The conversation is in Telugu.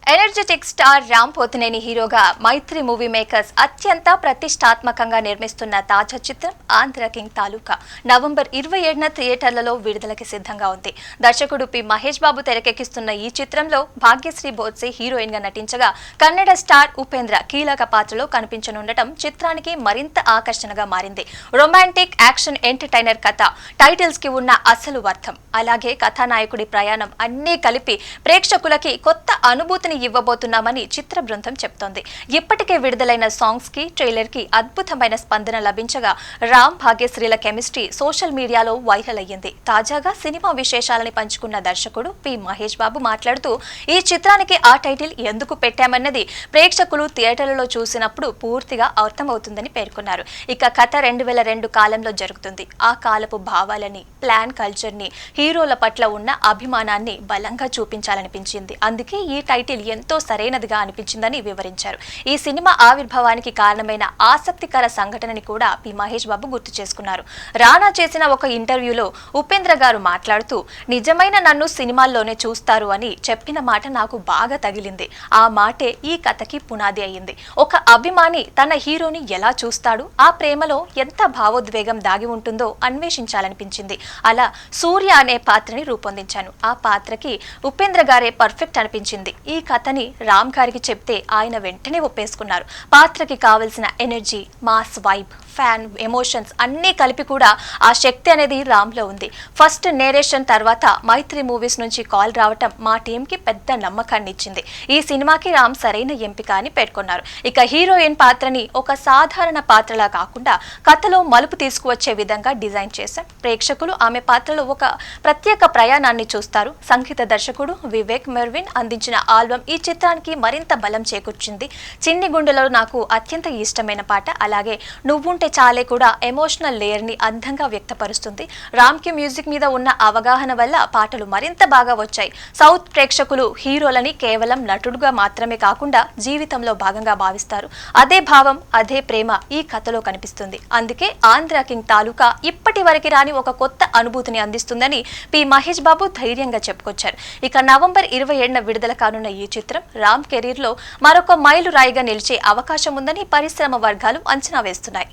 ఎనర్జెటిక్ స్టార్ రామ్ పోతినేని హీరోగా మైత్రి మూవీ మేకర్స్ అత్యంత ప్రతిష్టాత్మకంగా నిర్మిస్తున్న తాజా చిత్రం ఆంధ్ర కింగ్ తాలూకా నవంబర్ 27న థియేటర్లలో విడుదలకి సిద్ధంగా ఉంది. దర్శకుడు పి మహేష్ బాబు తెరకెక్కిస్తున్న ఈ చిత్రంలో భాగ్యశ్రీ బోత్సే హీరోయిన్ గా నటించగా కన్నడ స్టార్ ఉపేంద్ర కీలక పాత్రలో కనిపించనుండటం చిత్రానికి మరింత ఆకర్షణగా మారింది. రొమాంటిక్ యాక్షన్ ఎంటర్టైనర్ కథ, టైటిల్స్ కి ఉన్న అసలు అర్థం, అలాగే కథానాయకుడి ప్రయాణం అన్నీ కలిపి ప్రేక్షకులకి కొత్త అనుభూతిని ఇవ్వబోతున్నామని చిత్ర బృందం చెప్తోంది. ఇప్పటికే విడుదలైన సాంగ్స్ కి, ట్రైలర్ కి అద్భుతమైన స్పందన లభించగా రామ్ భాగ్యశ్రీల కెమిస్ట్రీ సోషల్ మీడియాలో వైరల్ అయ్యింది. తాజాగా సినిమా విశేషాలని పంచుకున్న దర్శకుడు పి మహేష్ బాబు మాట్లాడుతూ ఈ చిత్రానికి ఆ టైటిల్ ఎందుకు పెట్టామన్నది ప్రేక్షకులు థియేటర్లలో చూసినప్పుడు పూర్తిగా అర్థమవుతుందని పేర్కొన్నారు. ఇక కథ 2002 కాలంలో జరుగుతుంది. ఆ కాలపు భావాలని, ప్లాన్ కల్చర్ ని, హీరోల పట్ల ఉన్న అభిమానాన్ని బలంగా చూపించాలనిపించింది. అందుకే ఈ టైటిల్ ఎంతో సరైనదిగా అనిపించిందని వివరించారు. ఈ సినిమా ఆవిర్భావానికి కారణమైన ఆసక్తికర సంఘటనని కూడా పి మహేష్ బాబు గుర్తు చేసుకున్నారు. రానా చేసిన ఒక ఇంటర్వ్యూలో ఉపేంద్ర గారు మాట్లాడుతూ, నిజమైన నన్ను సినిమాల్లోనే చూస్తారు అని చెప్పిన మాట నాకు బాగా తగిలింది. ఆ మాటే ఈ కథకి పునాది అయ్యింది. ఒక అభిమాని తన హీరోని ఎలా చూస్తాడు, ఆ ప్రేమలో ఎంత భావోద్వేగం దాగి ఉంటుందో అన్వేషించాలనిపించింది. అలా సూర్య అనే పాత్రని రూపొందించాను. ఆ పాత్రకి ఉపేంద్ర గారే పర్ఫెక్ట్ అనిపించింది. ఈ కథని రామ్ గారికి చెప్తే ఆయన వెంటనే ఒప్పేసుకున్నారు. పాత్రకి కావలసిన energy, mass vibe, fan emotions అన్నీ కలిపి కూడా ఆ శక్తి అనేది రామ్ లో ఉంది. ఫస్ట్ నేరేషన్ తర్వాత మైత్రి మూవీస్ నుంచి కాల్ రావటం మా టీం కి పెద్ద నమ్మకాన్ని ఇచ్చింది. ఈ సినిమాకి రామ్ సరైన ఎంపిక అని పేర్కొన్నారు. ఇక హీరోయిన్ పాత్రని ఒక సాధారణ పాత్రలా కాకుండా కథలో మలుపు తీసుకువచ్చే విధంగా డిజైన్ చేశాం. ప్రేక్షకులు ఆమె పాత్రలో ఒక ప్రత్యేక ప్రయాణాన్ని చూస్తారు. సంగీత దర్శకుడు వివేక్ మెర్విన్ అందించిన ఆల్బమ్ ఈ చిత్రానికి మరింత బలం చేకూర్చింది. చిన్ని గుండెలో నాకు అత్యంత ఇష్టమైన పాట, అలాగే నువ్వుంటే చాలే కూడా ఎమోషనల్ లేయర్ ని అందంగా వ్యక్తపరుస్తుంది. రామ్ కి మ్యూజిక్ మీద ఉన్న అవగాహన వల్ల పాటలు మరింత బాగా వచ్చాయి. సౌత్ ప్రేక్షకులు హీరోలని కేవలం నటుడుగా మాత్రమే కాకుండా జీవితంలో భాగంగా భావిస్తారు. అదే భావం, అదే ప్రేమ ఈ కథలో కనిపిస్తుంది. అందుకే ఆంధ్ర కింగ్ తాలూకా ఇప్పటి వరకు రాని ఒక కొత్త అనుభూతిని అందిస్తుందని పి మహేష్ బాబు ధైర్యంగా చెప్పుకొచ్చారు. ఇక నవంబర్ 27న విడుదల కానున్న ఈ చిత్రం రామ్ కెరీర్ లో మరొక మైలురాయిగా నిలిచే అవకాశం ఉందని పరిశ్రమ వర్గాలు అంచనా వేస్తున్నాయి.